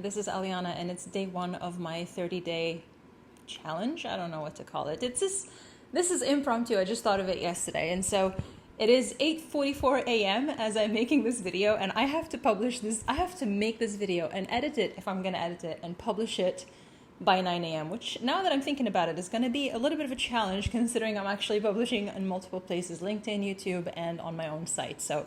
This is Aliana, and it's day one of my 30-day challenge. I don't know what to call it. This is impromptu. I just thought of it yesterday, and so it is 8:44 a.m. as I'm making this video, and I have to publish this. I have to make this video and edit it if I'm going to edit it and publish it by 9 a.m., which now that I'm thinking about it is going to be a little bit of a challenge considering I'm actually publishing in multiple places, LinkedIn, YouTube, and on my own site. So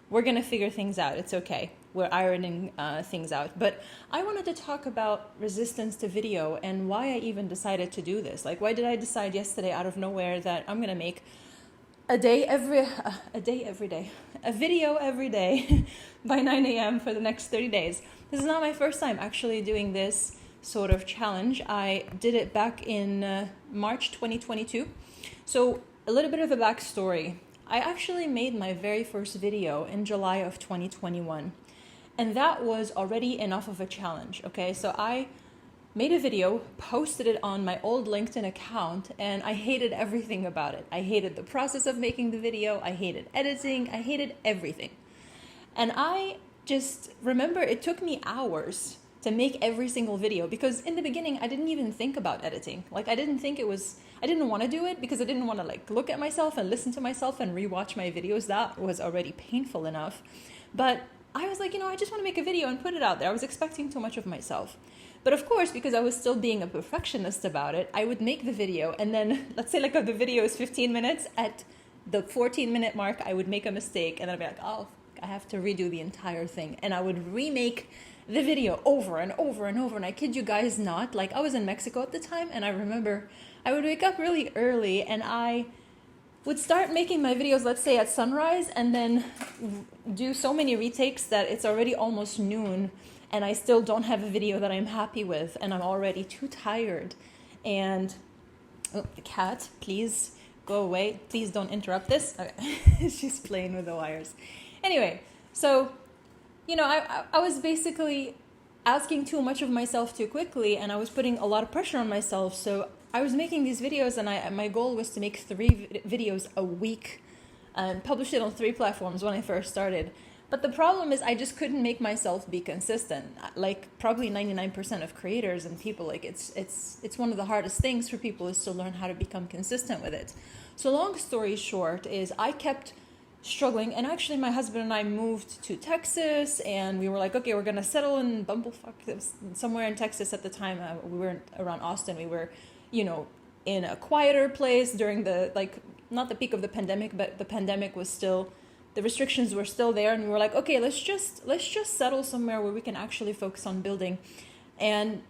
we're going to figure things out. It's okay. We're ironing things out. But I wanted to talk about resistance to video and why I even decided to do this. Like, why did I decide yesterday out of nowhere that I'm going to make a video every day by 9 a.m. for the next 30 days. This is not my first time actually doing this sort of challenge. I did it back in March 2022. So a little bit of a backstory. I actually made my very first video in July of 2021. And that was already enough of a challenge, okay? So I made a video, posted it on my old LinkedIn account, and I hated everything about it. I hated the process of making the video. I hated editing. I hated everything. And I just remember it took me hours to make every single video because in the beginning, I didn't even think about editing. Like I didn't want to do it because I didn't want to look at myself and listen to myself and rewatch my videos. That was already painful enough. But I was like, I just want to make a video and put it out there. I was expecting too much of myself. But of course, because I was still being a perfectionist about it, I would make the video and then let's say the video is 15 minutes. At the 14-minute mark, I would make a mistake and then I'd be like, oh, I have to redo the entire thing. And I would remake the video over and over and over. And I kid you guys not, I was in Mexico at the time and I remember I would wake up really early and I would start making my videos, let's say at sunrise, and then do so many retakes that it's already almost noon and I still don't have a video that I'm happy with and I'm already too tired. And the cat, please go away. Please don't interrupt this. Okay. She's playing with the wires. Anyway, so, I was basically asking too much of myself too quickly and I was putting a lot of pressure on myself. So I was making these videos and my goal was to make 3 videos a week and publish it on 3 platforms when I first started. But the problem is I just couldn't make myself be consistent. Like probably 99% of creators and people, it's one of the hardest things for people is to learn how to become consistent with it. So long story short is I kept struggling, and actually my husband and I moved to Texas and we were like, okay, we're gonna settle in Bumblefuck, somewhere in Texas at the time. We weren't around Austin. We were in a quieter place during not the peak of the pandemic, but the pandemic was still, the restrictions were still there. And we were like, okay, let's just settle somewhere where we can actually focus on building. And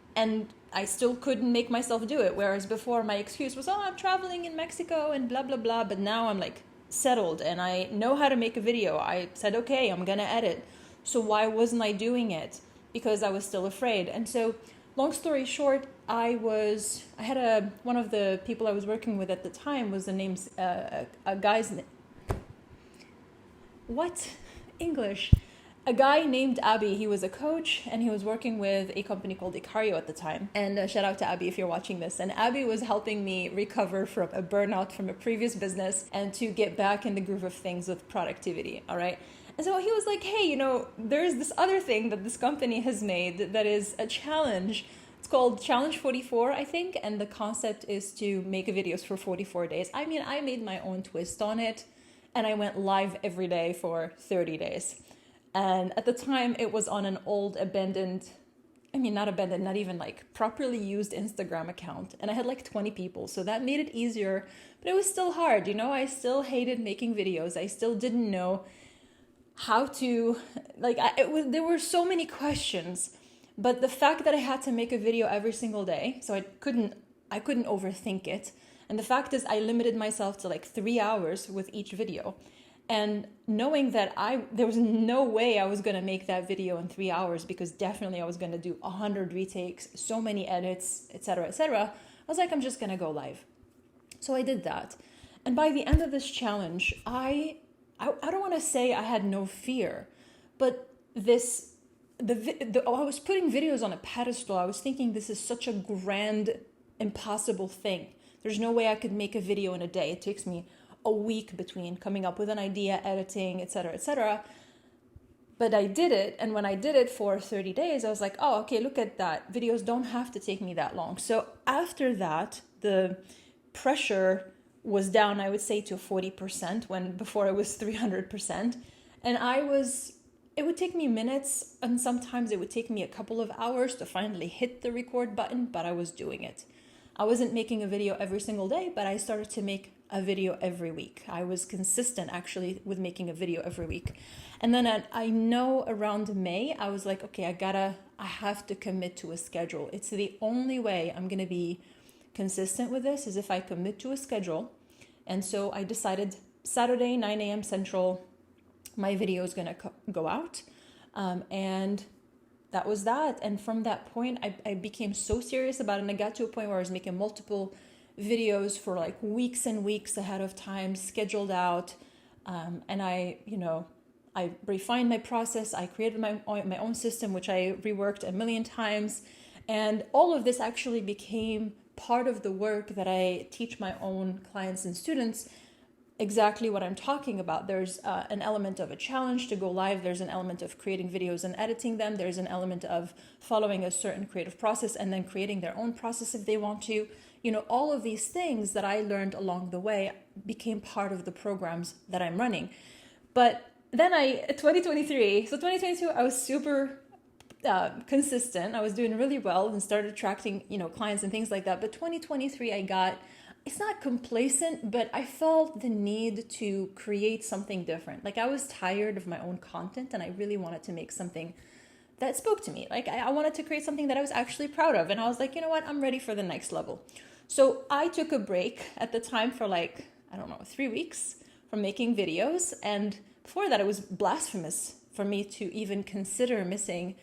I still couldn't make myself do it. Whereas before my excuse was, I'm traveling in Mexico and blah, blah, blah. But now I'm settled and I know how to make a video. I said, okay, I'm going to edit. So why wasn't I doing it? Because I was still afraid. And so long story short, one of the people I was working with at the time was a guy named Abby. He was a coach and he was working with a company called Icario at the time. And shout out to Abby if you're watching this. And Abby was helping me recover from a burnout from a previous business and to get back in the groove of things with productivity. All right. And so he was like, hey, there's this other thing that this company has made that is a challenge. It's called Challenge 44, I think. And the concept is to make videos for 44 days. I mean, I made my own twist on it and I went live every day for 30 days. And at the time it was on an old not even properly used Instagram account. And I had 20 people. So that made it easier, but it was still hard. I still hated making videos. I still didn't know how to, there were so many questions, but the fact that I had to make a video every single day, so I couldn't overthink it. And the fact is I limited myself to 3 hours with each video. And knowing that there was no way I was going to make that video in 3 hours because definitely I was going to do 100 retakes, so many edits, etc., etc. I was like, I'm just going to go live. So I did that. And by the end of this challenge, I don't want to say I had no fear, but I was putting videos on a pedestal. I was thinking this is such a grand, impossible thing. There's no way I could make a video in a day. It takes me a week between coming up with an idea, editing, etc., etc. But I did it, and when I did it for 30 days, I was like, oh, okay, look at that. Videos don't have to take me that long. So after that, the pressure was down, I would say, to 40%, when before it was 300%. And it would take me minutes, and sometimes it would take me a couple of hours to finally hit the record button, but I was doing it. I wasn't making a video every single day, but I started to make a video every week. I was consistent actually with making a video every week. And then I know around May, I was like, okay, I have to commit to a schedule. It's the only way I'm going to be consistent with this is if I commit to a schedule. And so I decided Saturday, 9 a.m. Central, my video is going to go out. And that was that. And from that point, I became so serious about it. And I got to a point where I was making multiple videos for like weeks and weeks ahead of time, scheduled out. And I refined my process. I created my own system, which I reworked a million times. And all of this actually became part of the work that I teach my own clients and students. Exactly what I'm talking about. There's an element of a challenge to go live. There's an element of creating videos and editing them. There's an element of following a certain creative process and then creating their own process if they want to. All of these things that I learned along the way became part of the programs that I'm running. But then 2022, I was super consistent. I was doing really well and started attracting, clients and things like that. But 2023, it's not complacent, but I felt the need to create something different. Like I was tired of my own content and I really wanted to make something that spoke to me. Like I wanted to create something that I was actually proud of. And I was like, you know what? I'm ready for the next level. So I took a break at the time for 3 weeks from making videos. And before that, it was blasphemous for me to even consider missing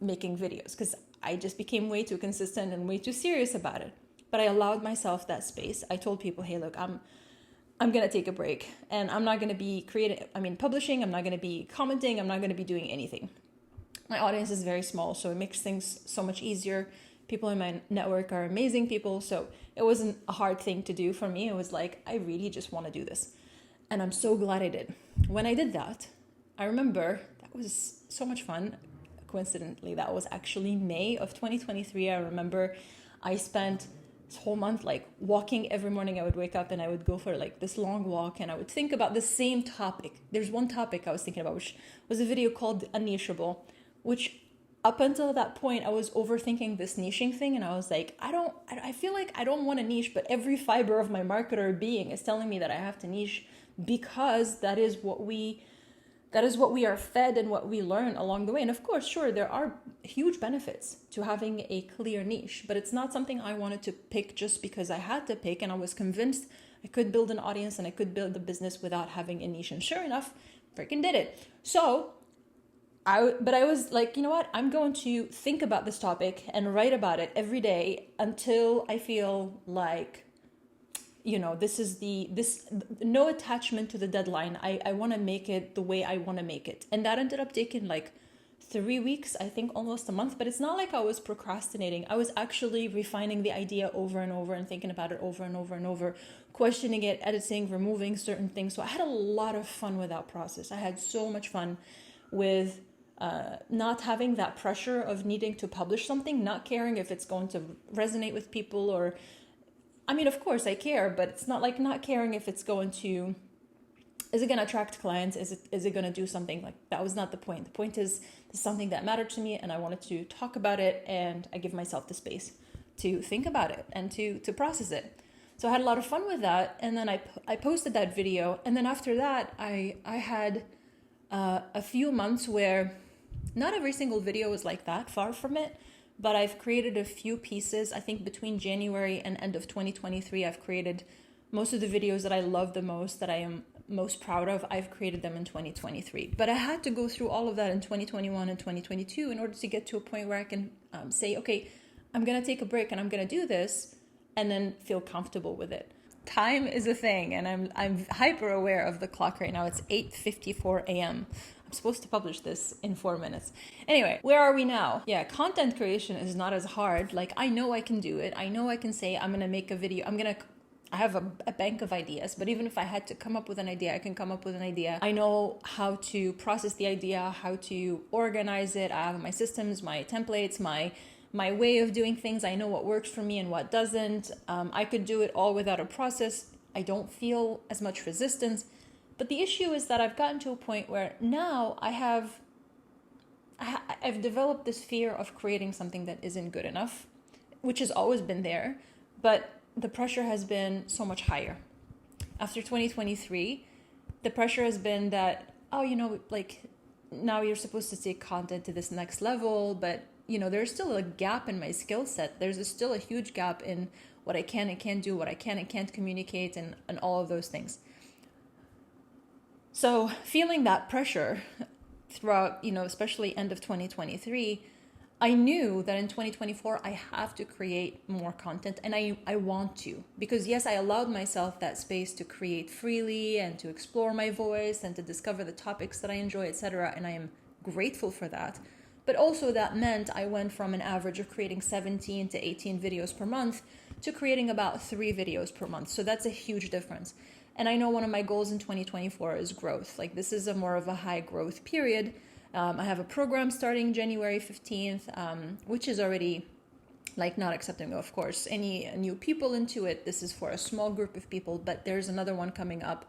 making videos because I just became way too consistent and way too serious about it. But I allowed myself that space. I told people, hey, look, I'm going to take a break and I'm not going to be publishing. I'm not going to be commenting. I'm not going to be doing anything. My audience is very small, so it makes things so much easier. People in my network are amazing people. So it wasn't a hard thing to do for me. It was like, I really just want to do this. And I'm so glad I did. When I did that, I remember that was so much fun. Coincidentally, that was actually May of 2023. I remember I spent this whole month walking every morning. I would wake up and I would go for this long walk and I would think about the same topic. There's one topic I was thinking about, which was a video called Unnicheable, which up until that point I was overthinking this niching thing, and I was like, I feel like I don't want to niche, but every fiber of my marketer being is telling me that I have to niche because that is what we are fed and what we learn along the way. And of course, sure, there are huge benefits to having a clear niche, but it's not something I wanted to pick just because I had to pick. And I was convinced I could build an audience and I could build a business without having a niche. And sure enough, freaking did it. So I was like, you know what? I'm going to think about this topic and write about it every day until I feel like, no attachment to the deadline. I want to make it the way I want to make it. And that ended up taking 3 weeks, I think almost a month, but it's not like I was procrastinating. I was actually refining the idea over and over and thinking about it over and over and over, questioning it, editing, removing certain things. So I had a lot of fun with that process. I had so much fun with not having that pressure of needing to publish something, not caring if it's going to resonate with people or, of course I care, but it's not like not caring if it's going to, is it going to attract clients? Is it going to do something? That was not the point. The point is this is something that mattered to me and I wanted to talk about it, and I give myself the space to think about it and to process it. So I had a lot of fun with that. And then I posted that video. And then after that, I had a few months where not every single video was like that, far from it. But I've created a few pieces. I think between January and end of 2023, I've created most of the videos that I love the most, that I am most proud of. I've created them in 2023. But I had to go through all of that in 2021 and 2022 in order to get to a point where I can say, okay, I'm going to take a break and I'm going to do this, and then feel comfortable with it. Time is a thing, and I'm hyper aware of the clock right now. It's 8:54 a.m. I'm supposed to publish this in 4 minutes. Anyway, where are we now? Yeah, content creation is not as hard. I know I can do it. I know I can say I'm going to make a video. I'm going to I have a bank of ideas, but even if I had to come up with an idea, I can come up with an idea. I know how to process the idea, how to organize it. I have my systems, my templates, my way of doing things. I know what works for me and what doesn't. I could do it all without a process. I don't feel as much resistance. But the issue is that I've gotten to a point where now I've developed this fear of creating something that isn't good enough, which has always been there, but the pressure has been so much higher. After 2023, the pressure has been that, oh, like now you're supposed to take content to this next level, but there's still a gap in my skill set. There's still a huge gap in what I can and can't do, what I can and can't communicate, and all of those things. So feeling that pressure throughout, especially end of 2023, I knew that in 2024, I have to create more content, and I want to, because yes, I allowed myself that space to create freely and to explore my voice and to discover the topics that I enjoy, etc. And I am grateful for that. But also that meant I went from an average of creating 17 to 18 videos per month to creating about 3 videos per month. So that's a huge difference. And I know one of my goals in 2024 is growth. Like this is more of a high growth period. I have a program starting January 15th, which is already like not accepting, of course, any new people into it. This is for a small group of people, but there's another one coming up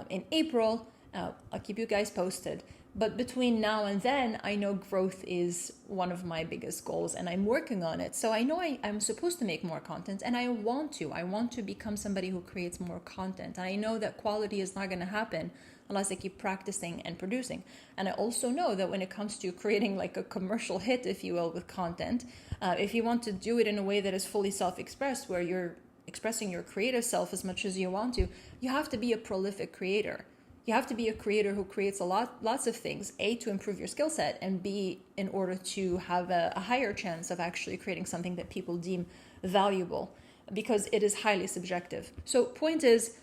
in April. I'll keep you guys posted. But between now and then, I know growth is one of my biggest goals and I'm working on it. So I know I'm supposed to make more content and I want to. I want to become somebody who creates more content. And I know that quality is not going to happen unless I keep practicing and producing. And I also know that when it comes to creating like a commercial hit, if you will, with content, if you want to do it in a way that is fully self-expressed, where you're expressing your creative self as much as you want to, you have to be a prolific creator. You have to be a creator who creates lots of things, A, to improve your skill set, and B, in order to have a higher chance of actually creating something that people deem valuable, because it is highly subjective. So point is,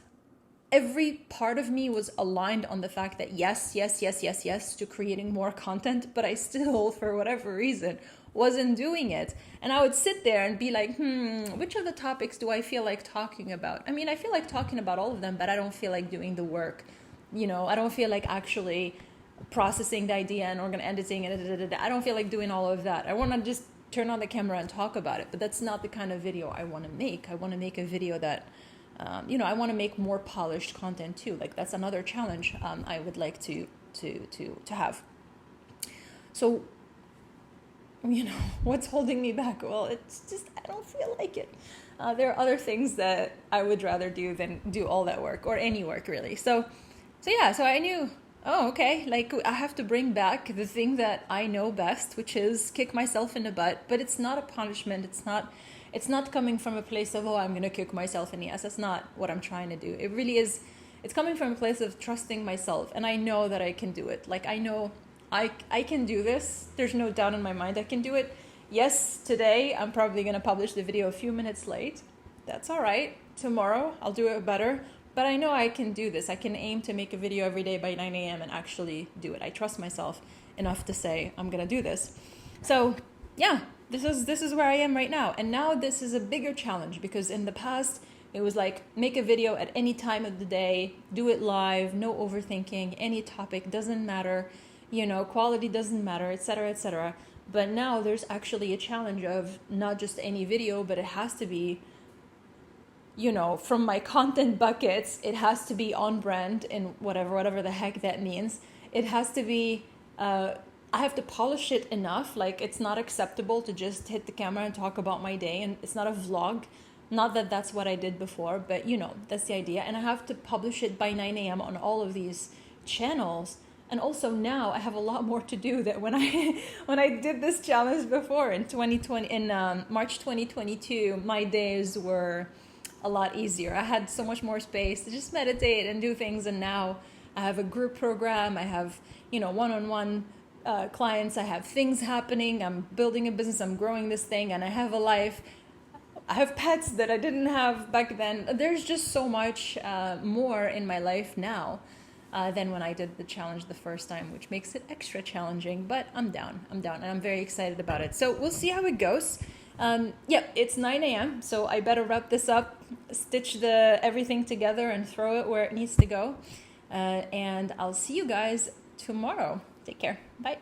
every part of me was aligned on the fact that yes to creating more content, but I still, for whatever reason, wasn't doing it. And I would sit there and be like, which of the topics do I feel like talking about? I mean, I feel like talking about all of them, but I don't feel like doing the work. I don't feel like actually processing the idea and editing and I don't feel like doing all of that. I want to just turn on the camera and talk about it, but that's not the kind of video I want to make. I want to make a video that, I want to make more polished content too. Like that's another challenge I would like to have. So, what's holding me back? Well, it's just I don't feel like it. There are other things that I would rather do than do all that work or any work really. So I knew, okay, like I have to bring back the thing that I know best, which is kick myself in the butt, but it's not a punishment. It's not coming from a place of, I'm going to kick myself in the ass. That's not what I'm trying to do. It really is, it's coming from a place of trusting myself, and I know that I can do it. Like I know I can do this. There's no doubt in my mind I can do it. Yes, today I'm probably going to publish the video a few minutes late. That's all right. Tomorrow I'll do it better. But I know I can do this. I can aim to make a video every day by 9 a.m. and actually do it. I trust myself enough to say I'm going to do this. So yeah, this is where I am right now. And now this is a bigger challenge, because in the past it was like make a video at any time of the day, do it live, no overthinking, any topic, doesn't matter, quality doesn't matter, etc., etc. But now there's actually a challenge of not just any video, but it has to be, from my content buckets, it has to be on brand in whatever the heck that means. It has to be, I have to polish it enough. Like it's not acceptable to just hit the camera and talk about my day, and it's not a vlog. Not that that's what I did before, but that's the idea. And I have to publish it by 9 a.m. on all of these channels. And also now I have a lot more to do than when I did this challenge before in March 2022. My days were a lot easier. I had so much more space to just meditate and do things, and now I have a group program. I have one-on-one clients. I have things happening. I'm building a business. I'm growing this thing, and I have a life. I have pets that I didn't have back then. There's just so much more in my life now than when I did the challenge the first time, which makes it extra challenging. But I'm down, and I'm very excited about it. So we'll see how it goes. Yep, it's 9 a.m. So I better wrap this up, stitch the everything together, and throw it where it needs to go. And I'll see you guys tomorrow. Take care. Bye.